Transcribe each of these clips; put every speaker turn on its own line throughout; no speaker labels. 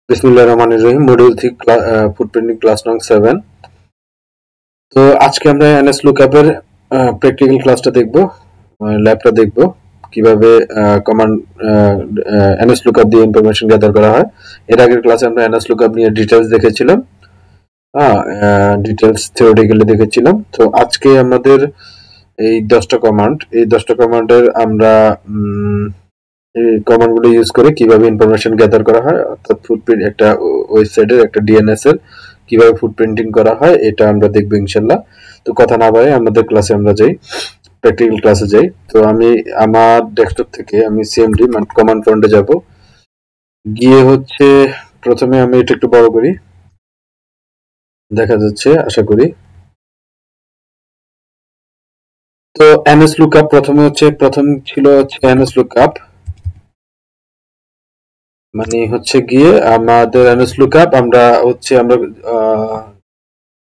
বিসমিল্লাহির রহমানির রহিম module 3 ফুটপ্রিন্টিং class নং 7। তো আজকে আমরা এনএস লুকআপের প্র্যাকটিক্যাল ক্লাসটা দেখব, ল্যাবটা দেখব কিভাবে কমান্ড এনএস লুকআপ দিয়ে ইনফরমেশন গ্যাদার করা হয়। এর আগের ক্লাসে আমরা এনএস লুকআপ নিয়ে ডিটেইলস দেখেছিলাম, ডিটেইলস থিওরিটিক্যালি দেখেছিলাম। তো আজকে আমাদের এই 10টা কমান্ডের আমরা এই কমান্ডগুলো ইউজ করে কিভাবে ইনফরমেশন গ্যাদার করা হয়, অর্থাৎ ফুটপ্রিন্ট একটা ওয়েবসাইটের একটা ডিএনএস এর কিভাবে ফুটপ্রিন্টিং করা হয় এটা আমরা দেখবো ইনশাল্লাহ। তো কথা না বাড়াই আমাদের ক্লাসে আমরা যাই, প্র্যাকটিক্যাল ক্লাসে যাই। তো আমি আমার ডেস্কটপ থেকে আমি সিএমডি কমান্ড প্রম্পটে যাব, গিয়ে হচ্ছে প্রথমে আমি এটা একটু বড় করি, দেখা যাচ্ছে আশা করি। তো এনএস লুকআপ প্রথম ছিল এনএস লুকআপ, মানে হচ্ছে গিয়ে আমাদের এনএস লুকআপ আমরা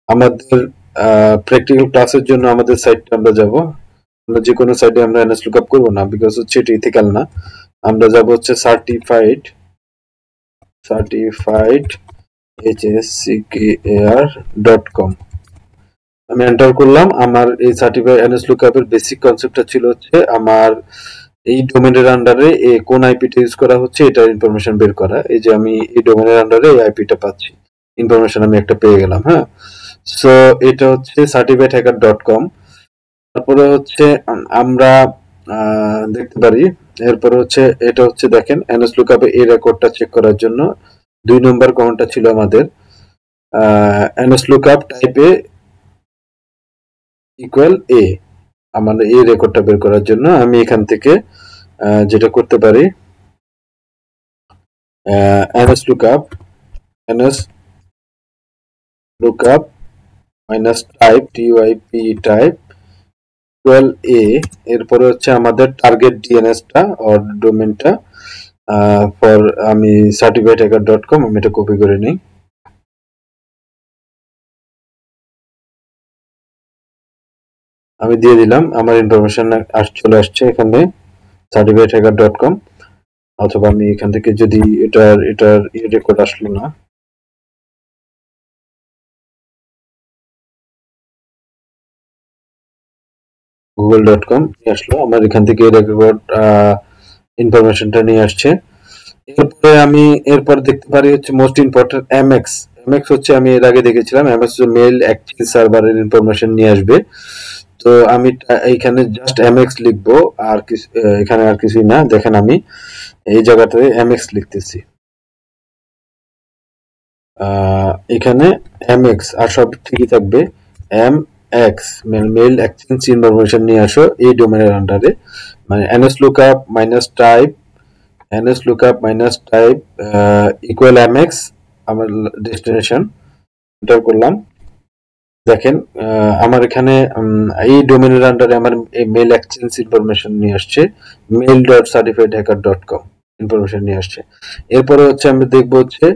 আমাদের প্র্যাকটিক্যাল ক্লাসের জন্য আমাদের সাইটে আমরা যাব। আমরা যে কোনো সাইটে আমরা এনএস লুকআপ করব না, বিকজ হচ্ছে এটা ইথিক্যাল না। আমরা যাব হচ্ছে সার্টিফাইড hscar.com। আমি এন্টার করলাম। আমার এই সার্টিফাইড এনএস লুকআপের বেসিক কনসেপ্টটা ছিল হচ্ছে আমার এই ডোমেনের আন্ডারে কোন আইপিটা ইউজ করা হচ্ছে এটার ইনফরমেশন বের করা। এই যে আমি এই ডোমেনের আন্ডারে এই আইপিটা পাচ্ছি, ইনফরমেশন আমি একটা পেয়ে গেলাম। হ্যাঁ, সো এটা হচ্ছে certifiedhacker.com। তারপরে হচ্ছে আমরা দেখতে পারি, এরপরে হচ্ছে এটা হচ্ছে দেখেন এনএস লুকআপে এই রেকর্ডটা চেক করার জন্য 2 নম্বর কমান্ডটা ছিল আমাদের এনএস লুকআপ টাইপে ইকুয়াল এ। আমাদের এই রেকর্ডটা বের করার জন্য আমি এখান থেকে যেটা করতে পারি, ns lookup minus type type equal a। এরপরে হচ্ছে আমাদের টার্গেট ডিএনএসটা অর ডোমেনটা ফর আমি certifiedhacker.com আমি এটা কপি করে নিই। আমি দিয়ে দিলাম, আমার ইনফরমেশন চলে আসছে এখানে certifiedhacker.com। অথবা আমি এখান থেকে যদি এটার রেকর্ড আসলো না, google.com আসলো, আমার এখান থেকে রেকর্ড ইনফরমেশনটা নিয়ে আসছে। এরপর দেখতে পারি হচ্ছে মোস্ট ইম্পর্টেন্ট এমএক্স হচ্ছে আমি এর আগে দেখেছিলাম, এমএক্স মেল এক্সচেঞ্জ সার্ভারের ইনফরমেশন নিয়ে আসবে। তো আমি এইখানে জাস্ট এমএক্স লিখবো, আর কিছু এখানে আর কিছুই না। দেখেন আমি এই জায়গাতে এমএক্স লিখতেছি, এখানে এমএক্স আর সব ঠিকই থাকবে। এমএক্স মেল এক্সচেঞ্জ ইনফরমেশন নিয়ে আসো এই ডোমেনের আন্ডারে, মানে ns lookup minus type equal mx আমার ডেস্টিনেশন এন্টার করলাম। দেখেন আমার এখানে এই ডোমেনের আন্ডারে আমার মেল এক্সচেঞ্জ ইনফরমেশন নিয়ে আসছে, mail.certifiedhacker.com ইনফরমেশন নিয়ে আসছে। এরপরে হচ্ছে আমরা দেখব হচ্ছে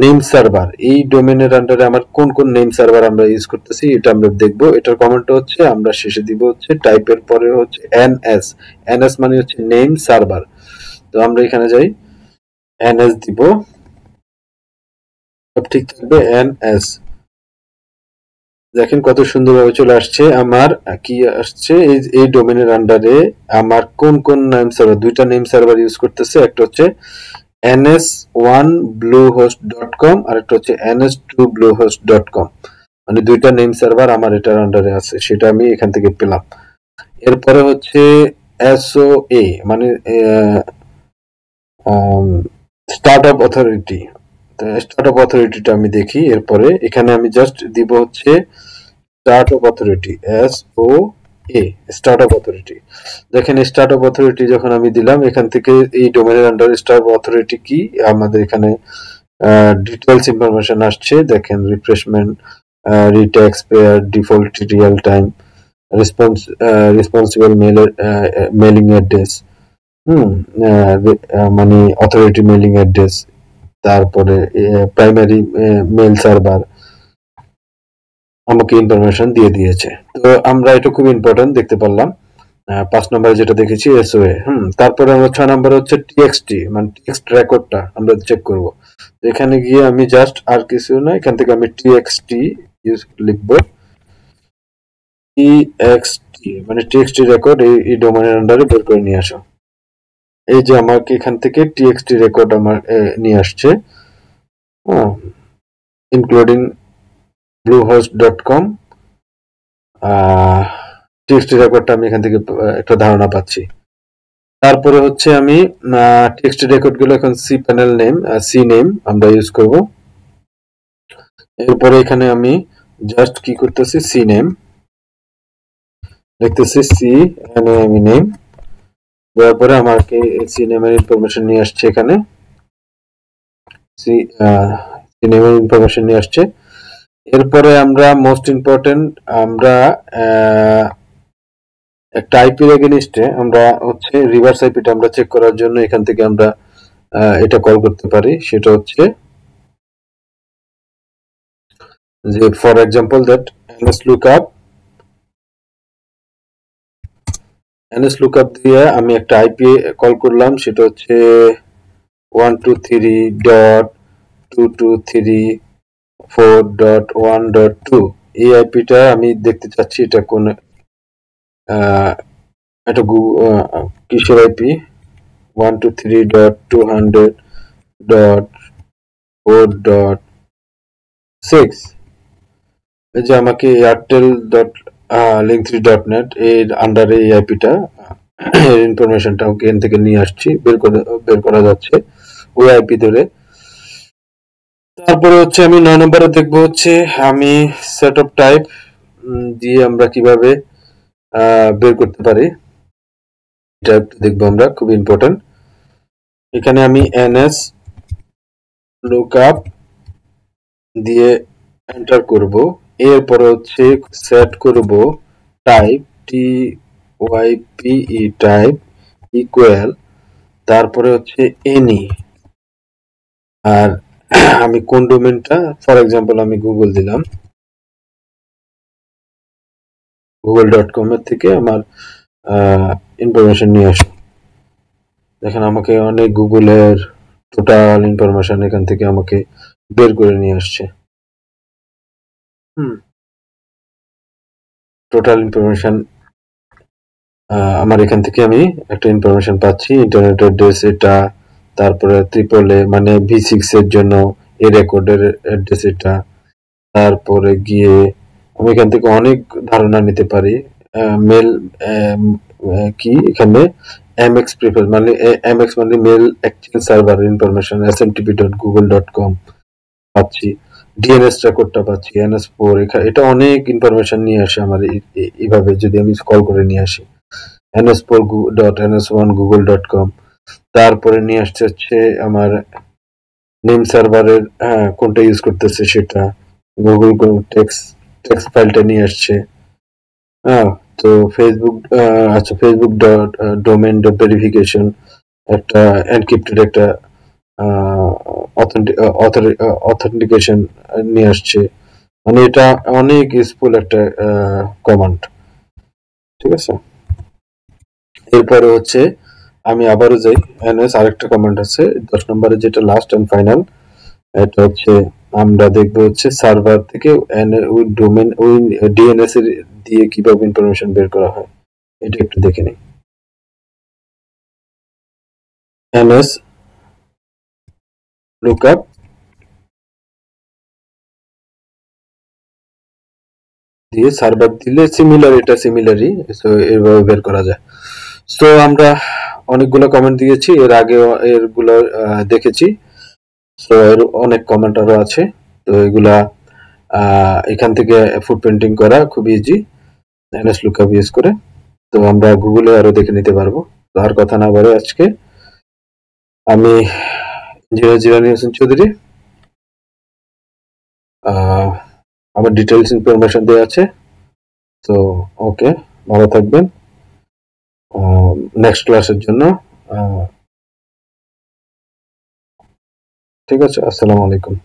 নেম সার্ভার, এই ডোমেনের আন্ডারে আমার কোন কোন নেম সার্ভার আমরা ইউজ করতেছি এটা আমরা দেখব। এটার কমেন্টটা হচ্ছে আমরা শেষে দিব হচ্ছে টাইপের পরে হচ্ছে ns মানে হচ্ছে নেম সার্ভার। তো আমরা এখানে যাই, ns দিব, সব ঠিক থাকবে ns। দেখেন কত সুন্দরভাবে চলে আসছে। আমার কি আসছে এই ডোমেনের আন্ডারে আমার কোন কোন নেম সার্ভার, দুইটা নেম সার্ভার ইউজ করতেছে। একটা হচ্ছে ns1bluehost.com আর একটা হচ্ছে ns2bluehost.com, মানে দুইটা নেম সার্ভার আমার এটার আন্ডারে আছে, সেটা আমি এখান থেকে পেলাম। এরপরে হচ্ছে SOA মানে স্টার্টআপ অথরিটি। স্টার্টআপ অথরিটিটা আমি দেখি। এরপরে এখানে আমি জাস্ট দিব হচ্ছে startup authority, SOA startup authority. দেখেন স্টার্টআপ অথরিটি যখন আমি দিলাম, এখান থেকে এই ডোমেনের আন্ডারে স্টার্টআপ অথরিটি কি আমাদের এখানে ডিটেলস ইনফরমেশন আসছে। দেখেন রিফ্রেশমেন্ট, রিটেক্স পেয়ার, default real time, responsible mailing address, মানে অথরিটি মেলিং অ্যাড্রেস, তারপরে প্রাইমারি মেল সার্ভার আমাকে ইনফরমেশন দিয়ে দিয়েছে। তো আমরা এটা খুব ইম্পর্টেন্ট দেখতে পারলাম। 5 নম্বরে যেটা দেখেছি এসওএ। তারপরে আমরা 6 নম্বরে হচ্ছে টিএক্সটি মানে টেক্সট রেকর্ডটা আমরা চেক করব। এখানে গিয়ে আমি জাস্ট আর কিছু না, এখান থেকে আমি টিএক্সটি লিখবো। টিএক্সটি মানে টেক্সট রেকর্ড এই ডোমেনের আন্ডারে বের করে নিয়ে আসো। এই যে আমাকে এখান থেকে টিএক্সটি রেকর্ড আমার নিয়ে আসছে, ইনক্লুডিং bluehost.com। টিএক্সটি রেকর্ডটা আমি এখান থেকে একটা ধারণা পাচ্ছি। তারপরে হচ্ছে আমি টেক্সট রেকর্ড গুলো এখন C panel name C name আমরা ইউজ করব। এরপরে এখানে আমি জাস্ট কি করতেছি, সি নেম লিখতেছি, সি নেম দেওয়ার পরে আমাকে সি নেমের ইনফরমেশন নিয়ে আসছে, এখানে সি নেমের ইনফরমেশন নিয়ে আসছে। এরপরে আমরা মোস্ট ইম্পর্টেন্ট আমরা একটা আইপির এগেইনস্টে আমরা হচ্ছে রিভার্স আইপিটা আমরা চেক করার জন্য এখান থেকে আমরা এটা কল করতে পারি। সেটা হচ্ছে যে for example that ns lookup দিয়ে আমি একটা আইপি কল করলাম, সেটা হচ্ছে 123.223.4.1.2। এই আইপিটা আমি দেখতে চাচ্ছি এটা কোন এটা কিসের আইপি 123.200.4.6। এই যে আমাকে airtel.link3.net এর আন্ডারে এই আইপিটা এর ইনফরমেশনটা এখান থেকে নিয়ে আসছি, বের করা যাচ্ছে ওই আইপি ধরে। তারপরে হচ্ছে আমি 9 নম্বরে দেখবো হচ্ছে আমি সেট অফ টাইপ দিয়ে আমরা কিভাবে বের করতে পারি, এটা দেখবো আমরা, খুব ইম্পর্টেন্ট। এখানে আমি ns lookup দিয়ে এন্টার করব। এরপরে হচ্ছে সেট করব টাইপ type টাইপ ইকুয়াল, তারপরে হচ্ছে এনি। আর আমি কোন ডোমেনটা, ফর এক্সাম্পল আমি গুগল দিলাম, google.com এর থেকে আমার ইনফরমেশন নিয়ে আসো। দেখেন আমাকে অনেক গুগলের টোটাল ইনফরমেশন এখান থেকে আমাকে বের করে নিয়ে আসছে। টোটাল ইনফরমেশন আমার এখান থেকে আমি একটা ইনফরমেশন পাচ্ছি, ইন্টারনেট অ্যাড্রেস এটা, তারপরে AAA মানে V6 এর জন্য এই রেকর্ডের অ্যাড্রেস এটা। তারপরে গিয়ে আমি এখান থেকে অনেক ধারণা নিতে পারি। মেল কি এখানে MX প্রিফার মানে MX মানে mail exchange server information smtp.google.com পাচ্ছি, DNS রেকর্ডটা পাচ্ছি, NS4 এটা অনেক ইনফরমেশন নিয়ে আসে আমার এইভাবে যদি আমি স্ক্রল করে নিয়ে আসি ns4.ns1google.com। তারপরে নিয়ে আসছে হচ্ছে আমার নেম সার্ভারের কোনটা ইউজ করতেছে সেটা, গুগল টেক্সট ফাইলটা নিয়ে আসছে। তো ফেসবুক, আচ্ছা Facebook dot domain dot verification একটা এনক্রিপ্টেড একটা অথেন্টিকেশন নিয়ে আসছে, মানে এটা অনেক ইউজফুল একটা কমান্ড। ঠিক আছে, এরপরে হচ্ছে আমি আবারও যাই এনএস, আরেকটা কমান্ড আছে 10 নম্বরে যেটা লাস্ট এন্ড ফাইনাল। এটা হচ্ছে আমরা দেখবো হচ্ছে সার্ভার থেকে ওই ডোমেন ওই ডিএনএস এর দিয়ে কিভাবে ইনফরমেশন বের করা হয়, এটা একটু দেখে নিই। এনএস লুকআপ দিয়ে সার্ভার দিলে সিমিলার, এটা সিমিলারই, সো এভাবে বের করা যায়। সো আমরা অনেকগুলো কমেন্ট দিয়েছি এর আগে, এরগুলো দেখেছি। সো এর অনেক কমেন্ট আরো আছে, তো এগুলা এখান থেকে ফুটপ্রিন্টিং করা খুব ইজি এনএস লুকআপ ইউজ করে। তো আমরা গুগলে আরো দেখে নিতে পারবো। তো আর কথা না বলে আজকে আমি ইঞ্জিনিয়ার জিলানী হোসেন চৌধুরী, আমার ডিটেলস ইনফরমেশন দেওয়া আছে। তো ওকে, ভালো থাকবেন। নেক্সট ক্লাসের জন্য ঠিক আছে, আসসালামু আলাইকুম।